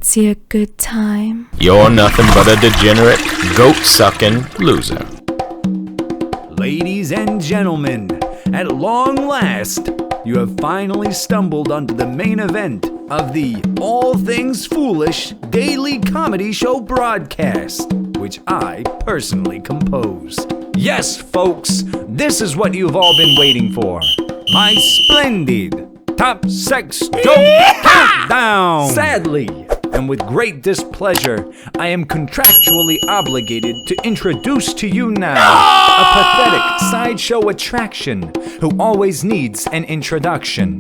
fancy a good time? You're nothing but a degenerate, goat-sucking loser. Ladies and gentlemen, at long last, you have finally stumbled onto the main event of the All Things Foolish daily comedy show broadcast, which I personally composed. Yes, folks, this is what you've all been waiting for. My splendid Top Sex Joke Countdown! Sadly, and with great displeasure, I am contractually obligated to introduce to you now a pathetic sideshow attraction who always needs an introduction.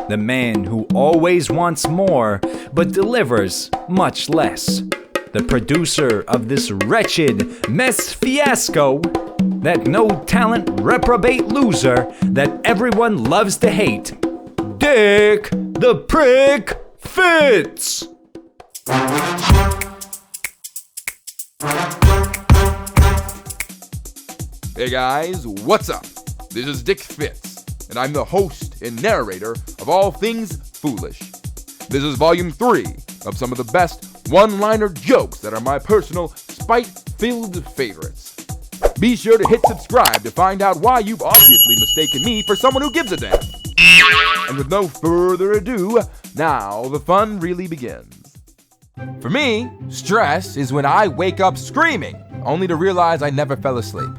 The man who always wants more, but delivers much less. The producer of this wretched mess fiasco, that no-talent reprobate loser that everyone loves to hate, Dick the Prick Fitz! Hey guys, what's up? This is Dick Fitz, and I'm the host and narrator of All Things Foolish. This is volume 3 of some of the best one-liner jokes that are my personal spite-filled favorites. Be sure to hit subscribe to find out why you've obviously mistaken me for someone who gives a damn. And with no further ado, now the fun really begins. For me, stress is when I wake up screaming, only to realize I never fell asleep.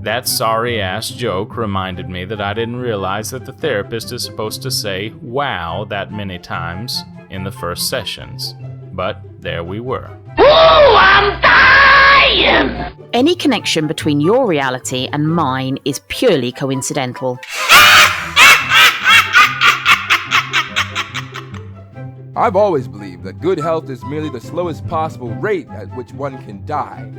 That sorry-ass joke reminded me that I didn't realize that the therapist is supposed to say wow that many times in the first sessions. But there we were. Ooh, I'm dying! Any connection between your reality and mine is purely coincidental. I've always believed that good health is merely the slowest possible rate at which one can die.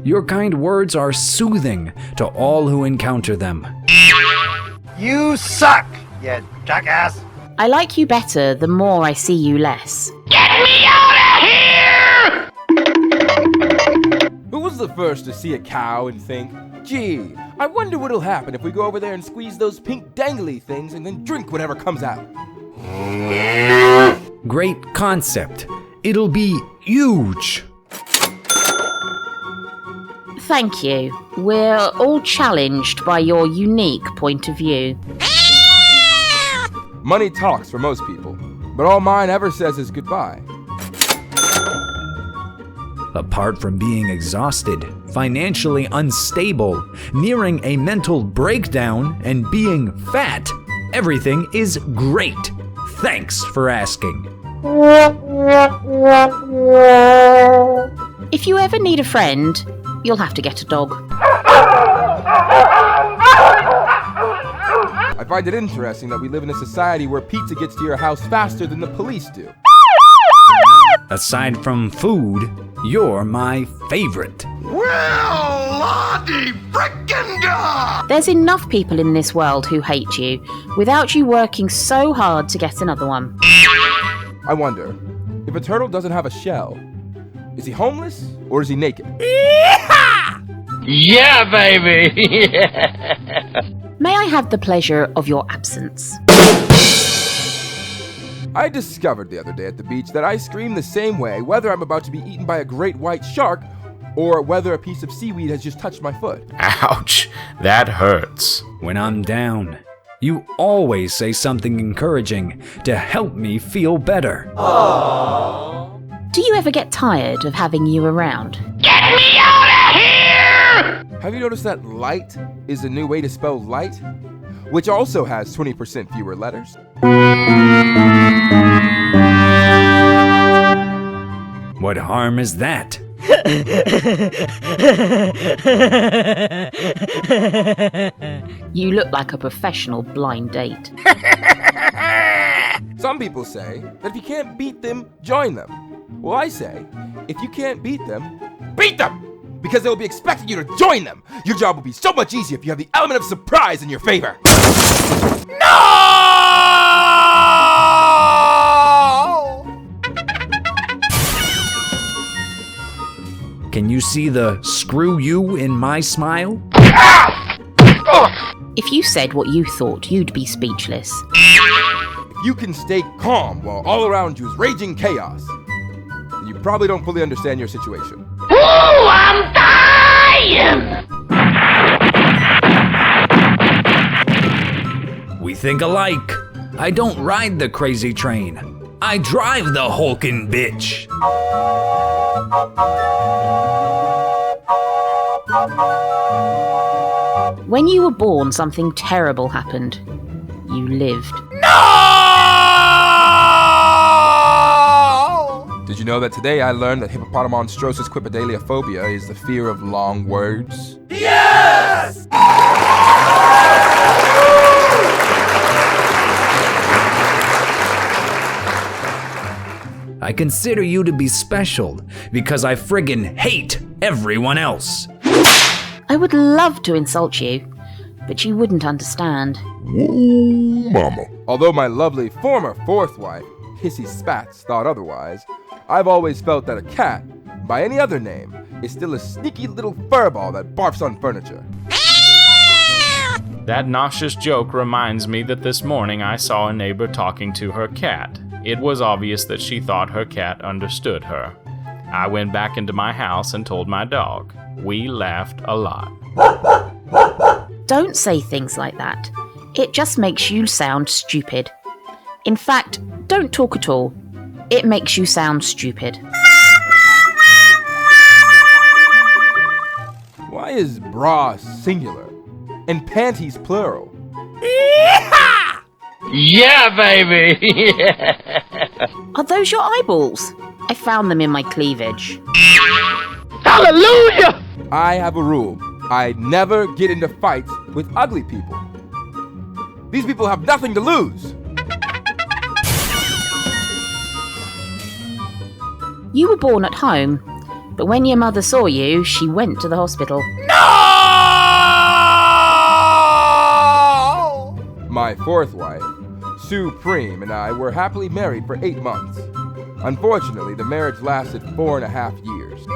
Your kind words are soothing to all who encounter them. You suck, you jackass! I like you better the more I see you less. Get me out of here! Who was the first to see a cow and think, gee, I wonder what'll happen if we go over there and squeeze those pink dangly things and then drink whatever comes out? Great concept. It'll be huge. Thank you. We're all challenged by your unique point of view. Money talks for most people, but all mine ever says is goodbye. Apart from being exhausted, financially unstable, nearing a mental breakdown, and being fat, everything is great. Thanks for asking. If you ever need a friend, you'll have to get a dog. I find it interesting that we live in a society where pizza gets to your house faster than the police do. Aside from food, you're my favorite. Well, Lottie frickin' God! There's enough people in this world who hate you, without you working so hard to get another one. I wonder, if a turtle doesn't have a shell, is he homeless or is he naked? Yeah, baby! May I have the pleasure of your absence? I discovered the other day at the beach that I scream the same way whether I'm about to be eaten by a great white shark or whether a piece of seaweed has just touched my foot. Ouch, that hurts. When I'm down, you always say something encouraging to help me feel better. Do you ever get tired of having you around? Get me out of here! Have you noticed that light is the new way to spell light? Which also has 20% fewer letters. What harm is that? You look like a professional blind date. Some people say that if you can't beat them, join them. Well, I say, if you can't beat them, beat them! Because they'll be expecting you to join them. Your job will be so much easier if you have the element of surprise in your favor. No! Can you see the screw you in my smile? If you said what you thought, you'd be speechless. If you can stay calm while all around you is raging chaos, then you probably don't fully understand your situation. Ooh, I'm dying! We think alike. I don't ride the crazy train. I drive the hulking bitch. When you were born, something terrible happened. You lived. Did you know that today I learned that hippopotamonstrosis quipedaliophobia is the fear of long words? Yes! I consider you to be special because I friggin' hate everyone else. I would love to insult you, but you wouldn't understand. Whoa, mama. Although my lovely former fourth wife, Hissy Spats, thought otherwise, I've always felt that a cat, by any other name, is still a sneaky little furball that barfs on furniture. That nauseous joke reminds me that this morning I saw a neighbor talking to her cat. It was obvious that she thought her cat understood her. I went back into my house and told my dog. We laughed a lot. Don't say things like that. It just makes you sound stupid. In fact, don't talk at all. It makes you sound stupid. Why is bra singular and panties plural? Yeah, baby! Are those your eyeballs? I found them in my cleavage. Hallelujah! I have a rule. I never get into fights with ugly people. These people have nothing to lose. You were born at home, but when your mother saw you, she went to the hospital. My fourth wife, Sue Preem, and I were happily married for 8 months. Unfortunately, the marriage lasted 4.5 years.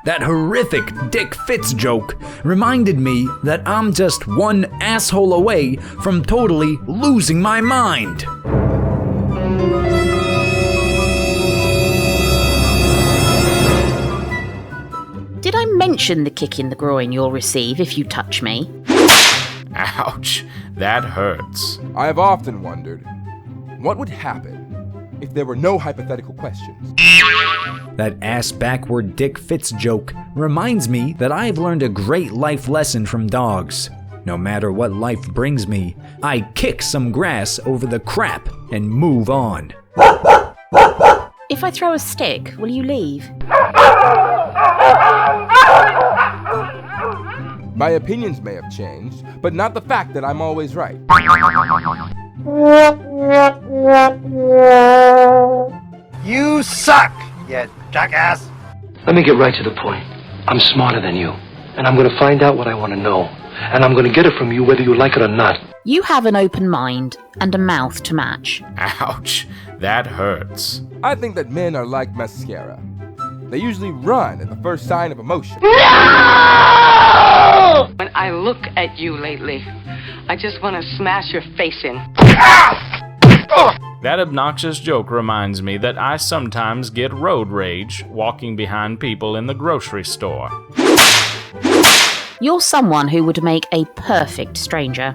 That horrific Dick Fitz joke reminded me that I'm just one asshole away from totally losing my mind. Did I mention the kick in the groin you'll receive if you touch me? Ouch, that hurts. I have often wondered, what would happen if there were no hypothetical questions? That ass-backward Dick Fitz joke reminds me that I've learned a great life lesson from dogs. No matter what life brings me, I kick some grass over the crap and move on. If I throw a stick, will you leave? My opinions may have changed, but not the fact that I'm always right. You suck, you jackass. Let me get right to the point. I'm smarter than you, and I'm gonna find out what I want to know, and I'm gonna get it from you whether you like it or not. You have an open mind and a mouth to match. Ouch, that hurts. I think that men are like mascara. They usually run at the first sign of emotion. When I look at you lately, I just want to smash your face in. That obnoxious joke reminds me that I sometimes get road rage walking behind people in the grocery store. You're someone who would make a perfect stranger.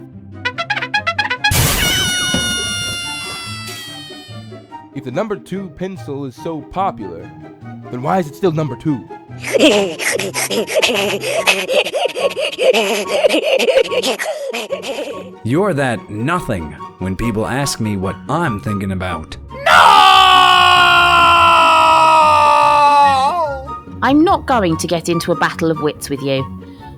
If the number 2 pencil is so popular, then why is it still number 2? You're that nothing when people ask me what I'm thinking about. I'm not going to get into a battle of wits with you.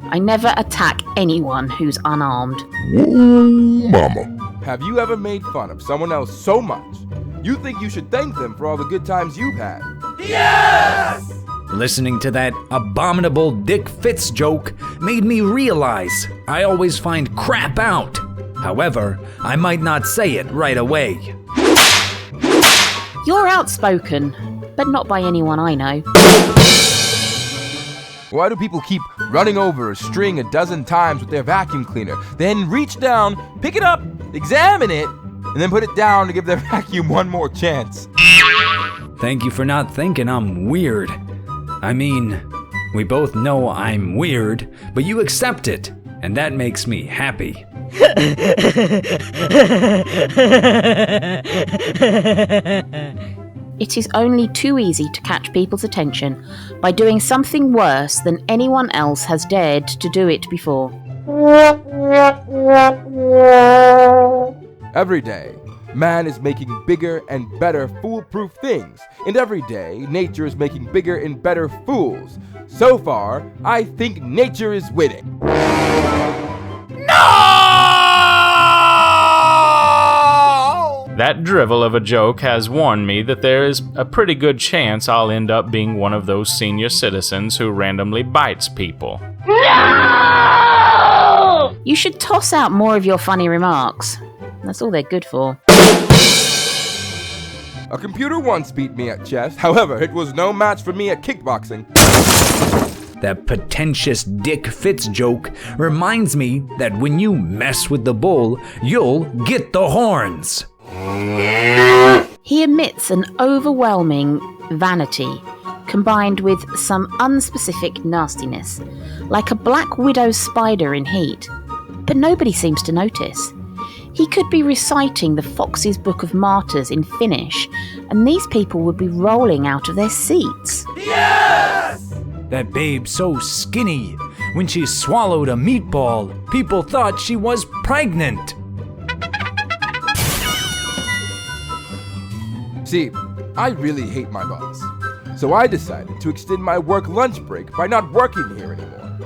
I never attack anyone who's unarmed. Mama. Have you ever made fun of someone else so much you think you should thank them for all the good times you've had? Yes! Listening to that abominable Dick Fitz joke made me realize I always find crap out. However, I might not say it right away. You're outspoken, but not by anyone I know. Why do people keep running over a string a dozen times with their vacuum cleaner, then reach down, pick it up, examine it, and then put it down to give their vacuum one more chance? Thank you for not thinking I'm weird. I mean, we both know I'm weird, but you accept it, and that makes me happy. It is only too easy to catch people's attention by doing something worse than anyone else has dared to do it before. Every day, man is making bigger and better foolproof things, and every day, nature is making bigger and better fools. So far, I think nature is winning. That drivel of a joke has warned me that there is a pretty good chance I'll end up being one of those senior citizens who randomly bites people. No! You should toss out more of your funny remarks. That's all they're good for. A computer once beat me at chess, however, it was no match for me at kickboxing. That pretentious Dick Fitz joke reminds me that when you mess with the bull, you'll get the horns. He emits an overwhelming vanity combined with some unspecific nastiness, like a black widow spider in heat. But nobody seems to notice. He could be reciting the Fox's Book of Martyrs in Finnish, and these people would be rolling out of their seats. Yes! That babe so skinny. When she swallowed a meatball, people thought she was pregnant. See, I really hate my boss. So I decided to extend my work lunch break by not working here anymore.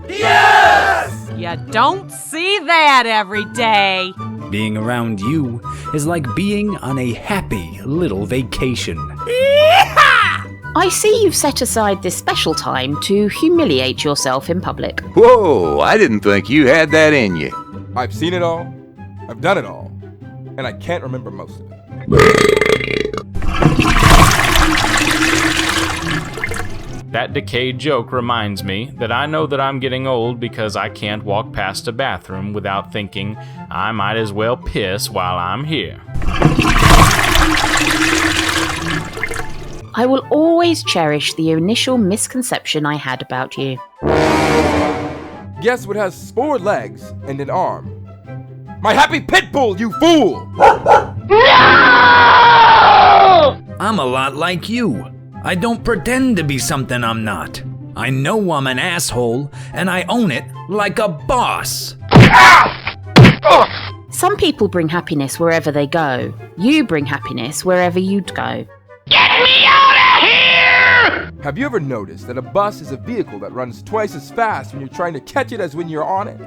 Yes! You don't see that every day. Being around you is like being on a happy little vacation. I see you've set aside this special time to humiliate yourself in public. Whoa, I didn't think you had that in you. I've seen it all, I've done it all, and I can't remember most of it. That decayed joke reminds me that I know that I'm getting old because I can't walk past a bathroom without thinking I might as well piss while I'm here. I will always cherish the initial misconception I had about you. Guess what has 4 legs and an arm? My happy pit bull, you fool! I'm a lot like you. I don't pretend to be something I'm not. I know I'm an asshole, and I own it like a boss. Some people bring happiness wherever they go. You bring happiness wherever you'd go. Get me out of here! Have you ever noticed that a bus is a vehicle that runs twice as fast when you're trying to catch it as when you're on it?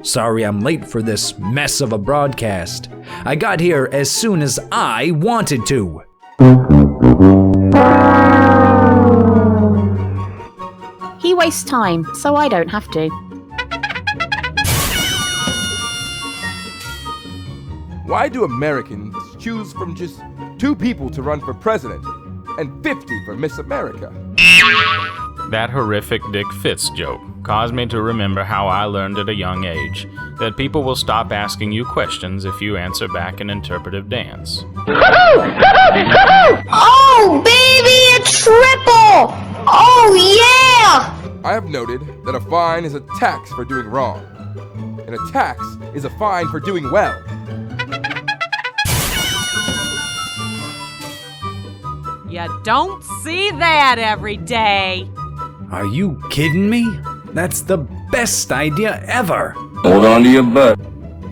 Sorry I'm late for this mess of a broadcast. I got here as soon as I wanted to. He wastes time, so I don't have to. Why do Americans choose from just 2 people to run for president and 50 for Miss America? That horrific Dick Fitz joke caused me to remember how I learned at a young age that people will stop asking you questions if you answer back an interpretive dance. Oh, baby, a triple! Oh, yeah! I have noted that a fine is a tax for doing wrong, and a tax is a fine for doing well. You don't see that every day. Are you kidding me? That's the best idea ever. Hold on to your butt.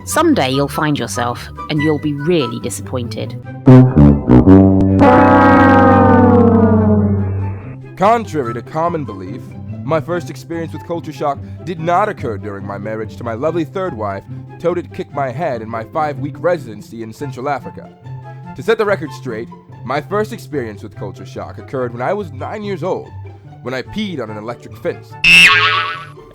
Someday you'll find yourself, and you'll be really disappointed. Contrary to common belief, my first experience with culture shock did not occur during my marriage to my lovely third wife, Toted Kick My Head in my 5-week residency in Central Africa. To set the record straight, my first experience with culture shock occurred when I was 9 years old, when I peed on an electric fence.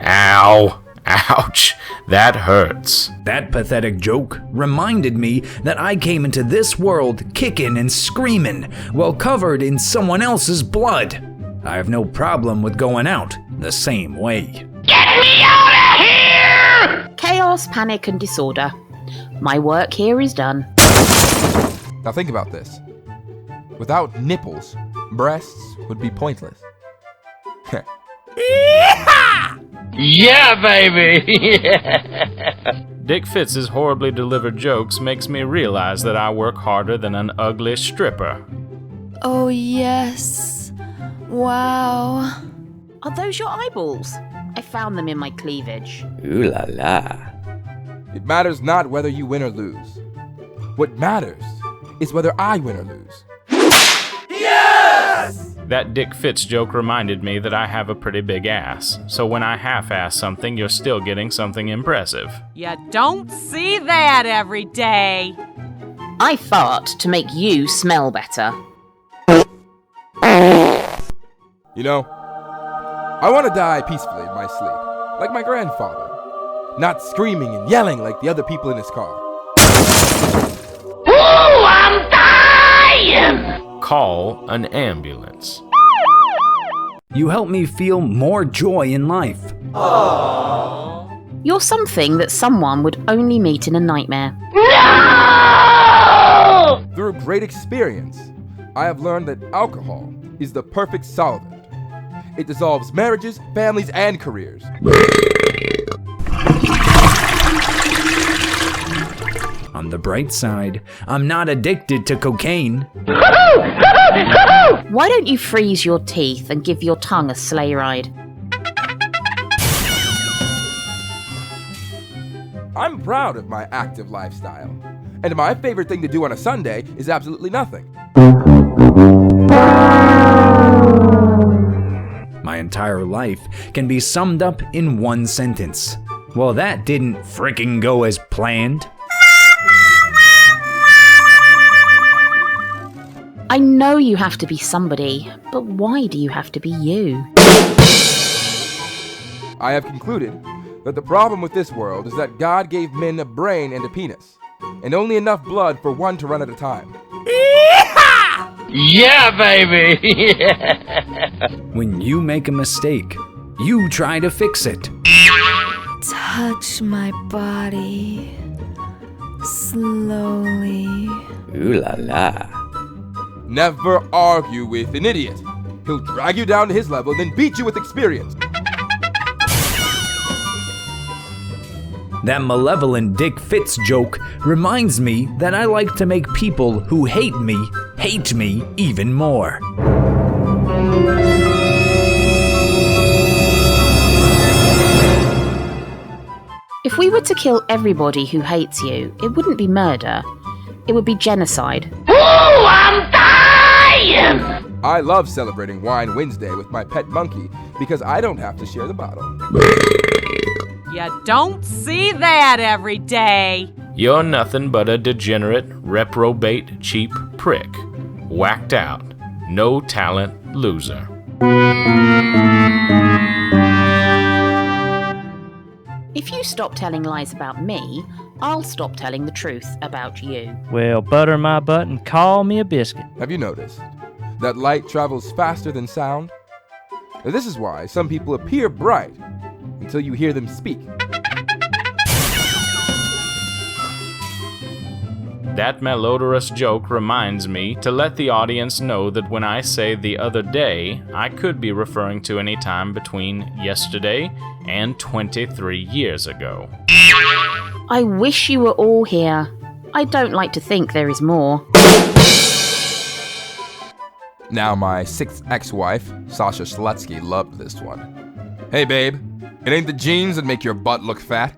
Ow! Ouch, that hurts. That pathetic joke reminded me that I came into this world kicking and screaming while covered in someone else's blood. I have no problem with going out the same way. Get me out of here! Chaos, panic, and disorder. My work here is done. Now think about this. Without nipples, breasts would be pointless. Yeah, baby! Dick Fitz's horribly delivered jokes makes me realize that I work harder than an ugly stripper. Oh, yes. Wow. Are those your eyeballs? I found them in my cleavage. Ooh la la. It matters not whether you win or lose. What matters is whether I win or lose. That Dick Fitz joke reminded me that I have a pretty big ass, so when I half-ass something, you're still getting something impressive. You don't see that every day. I fart to make you smell better. You know, I want to die peacefully in my sleep, like my grandfather, not screaming and yelling like the other people in his car. Ooh, I'm dying! Call an ambulance. You help me feel more joy in life. You're something that someone would only meet in a nightmare. No! Through great experience, I have learned that alcohol is the perfect solvent. It dissolves marriages, families, and careers. On the bright side, I'm not addicted to cocaine. Why don't you freeze your teeth and give your tongue a sleigh ride? I'm proud of my active lifestyle, and my favorite thing to do on a Sunday is absolutely nothing. My entire life can be summed up in one sentence. Well, that didn't frickin' go as planned. I know you have to be somebody, but why do you have to be you? I have concluded that the problem with this world is that God gave men a brain and a penis, and only enough blood for one to run at a time. Yeah, baby! When you make a mistake, you try to fix it. Touch my body. Slowly. Ooh la la. Never argue with an idiot. He'll drag you down to his level and then beat you with experience. That malevolent Dick Fitz joke reminds me that I like to make people who hate me even more. If we were to kill everybody who hates you, it wouldn't be murder. It would be genocide. Ooh, I'm dying! I love celebrating Wine Wednesday with my pet monkey because I don't have to share the bottle. You don't see that every day. You're nothing but a degenerate, reprobate, cheap prick. Whacked out. No talent loser. If you stop telling lies about me, I'll stop telling the truth about you. Well, butter my butt and call me a biscuit. Have you noticed that light travels faster than sound? Now, this is why some people appear bright until you hear them speak. That malodorous joke reminds me to let the audience know that when I say the other day, I could be referring to any time between yesterday and 23 years ago. I wish you were all here. I don't like to think there is more. Now my sixth ex-wife, Sasha Slutsky, loved this one. Hey babe, it ain't the jeans that make your butt look fat.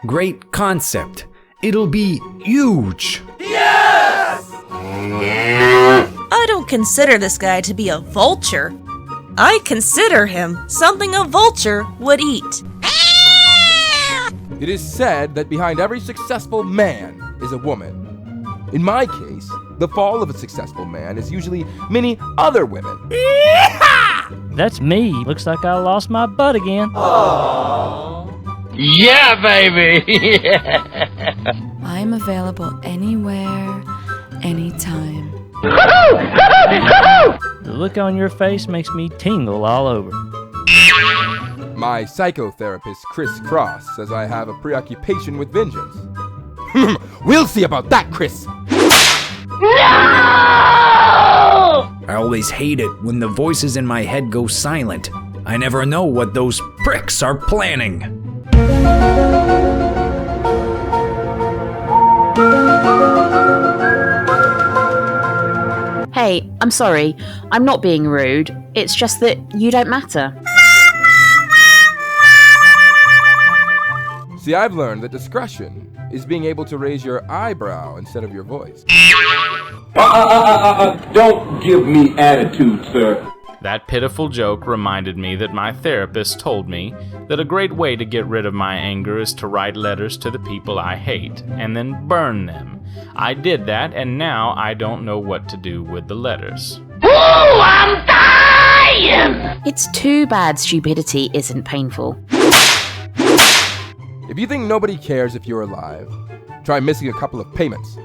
Great concept. It'll be huge. I don't consider this guy to be a vulture. I consider him something a vulture would eat. It is said that behind every successful man is a woman. In my case, The fall of a successful man is usually many other women. That's me. Looks like I lost my butt again. Yeah, baby. I'm available anywhere, anytime. The look on your face makes me tingle all over. My psychotherapist, Chris Cross, says I have a preoccupation with vengeance. We'll see about that, Chris. I always hate it when the voices in my head go silent. I never know what those pricks are planning. Hey, I'm sorry. I'm not being rude. It's just that you don't matter. See, I've learned that discretion is being able to raise your eyebrow instead of your voice. Don't give me attitude, sir. That pitiful joke reminded me that my therapist told me that a great way to get rid of my anger is to write letters to the people I hate and then burn them. I did that, and now I don't know what to do with the letters. Ooh, I'm dying! It's too bad stupidity isn't painful. If you think nobody cares if you're alive, try missing a couple of payments.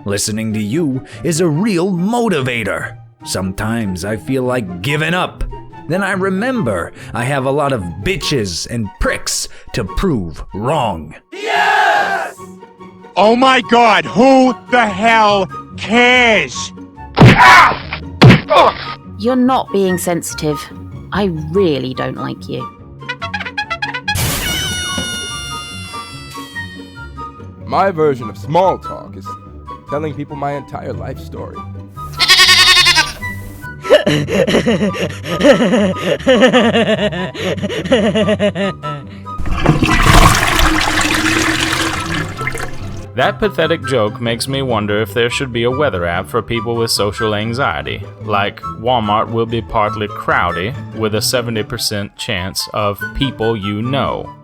Listening to you is a real motivator. Sometimes I feel like giving up. Then I remember I have a lot of bitches and pricks to prove wrong. Yes! Oh my God, who the hell cares? You're not being sensitive. I really don't like you. My version of small talk is telling people my entire life story. That pathetic joke makes me wonder if there should be a weather app for people with social anxiety. Like, Walmart will be partly crowdy with a 70% chance of people you know.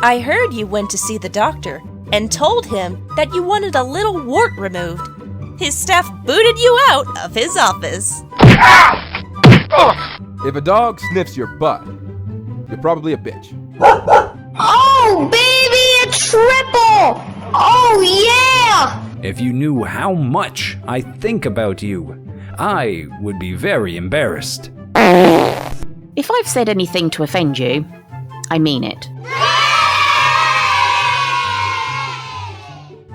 I heard you went to see the doctor and told him that you wanted a little wart removed. His staff booted you out of his office. If a dog sniffs your butt, you're probably a bitch. Oh, baby, a triple! Oh, yeah! If you knew how much I think about you, I would be very embarrassed. If I've said anything to offend you, I mean it.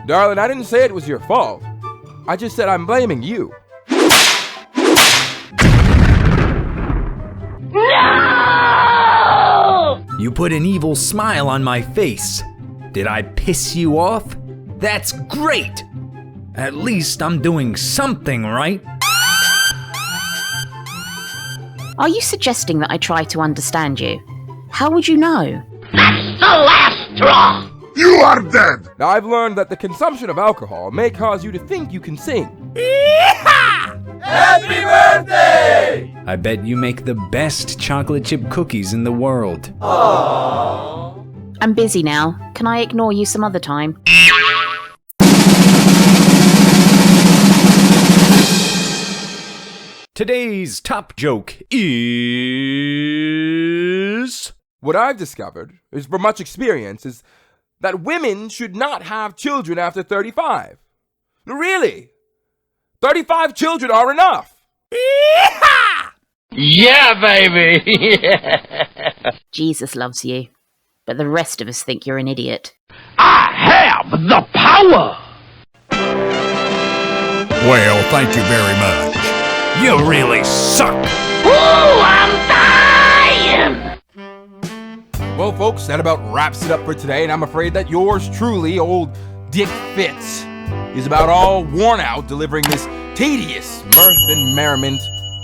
Darling, I didn't say it was your fault. I just said I'm blaming you. No! You put an evil smile on my face. Did I piss you off? That's great! At least I'm doing something right. Are you suggesting that I try to understand you? How would you know? That's the last straw! You are dead! Now I've learned that the consumption of alcohol may cause you to think you can sing. Happy birthday! I bet you make the best chocolate chip cookies in the world. Aww. I'm busy now. Can I ignore you some other time? Today's top joke is... What I've discovered, is from much experience, is that women should not have children after 35. Really? 35 children are enough. Yeah, baby. Jesus loves you, but the rest of us think you're an idiot. I have the power! Well, thank you very much. You really suck. Ooh, I'm dying! Well, folks, that about wraps it up for today, and I'm afraid that yours truly, old Dick Fitz, is about all worn out delivering this tedious mirth and merriment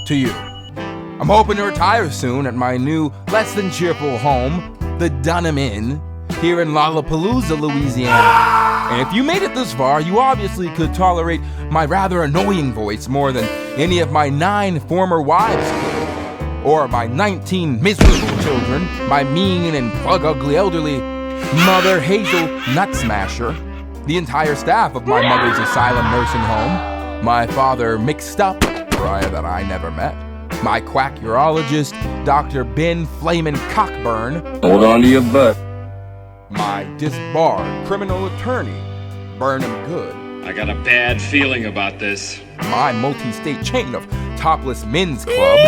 to you. I'm hoping to retire soon at my new, less than cheerful home, the Dunham Inn, here in Lollapalooza, Louisiana. And if you made it this far, you obviously could tolerate my rather annoying voice more than any of my 9 former wives could. or my 19 miserable children, my mean and plug-ugly elderly Mother Hazel Nut Smasher, the entire staff of my mother's asylum nursing home, my father mixed up, Mariah that I never met, my quack urologist, Dr. Ben Flamin' Cockburn, Hold on to your butt. my disbarred criminal attorney, Burnham Good, I got a bad feeling about this. my multi-state chain of topless men's clubs,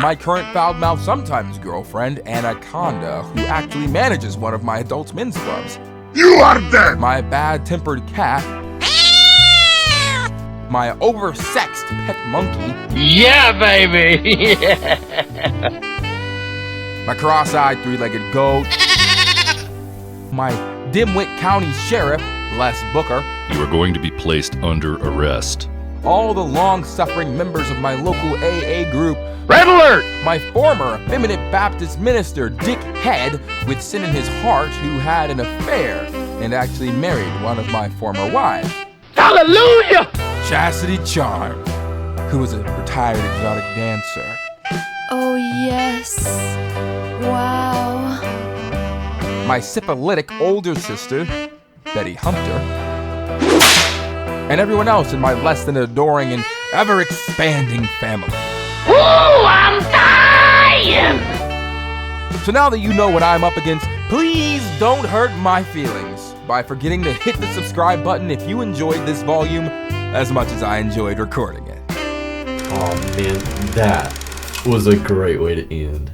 my current foul-mouthed sometimes girlfriend, Anaconda, who actually manages one of my adult men's clubs. You are dead! My bad-tempered cat, my oversexed pet monkey, Yeah, baby! my cross-eyed three-legged goat, my dimwit county sheriff, Les Booker, You are going to be placed under arrest. all the long-suffering members of my local AA group, Red alert! my former effeminate Baptist minister, Dick Head, with sin in his heart, who had an affair and actually married one of my former wives, Hallelujah! Chastity Charm, who was a retired exotic dancer, Oh, yes. Wow. my syphilitic older sister, Betty Hunter, and everyone else in my less than adoring and ever-expanding family. Ooh, I'm dying! So now that you know what I'm up against, please don't hurt my feelings by forgetting to hit the subscribe button if you enjoyed this volume as much as I enjoyed recording it. Oh man, that was a great way to end.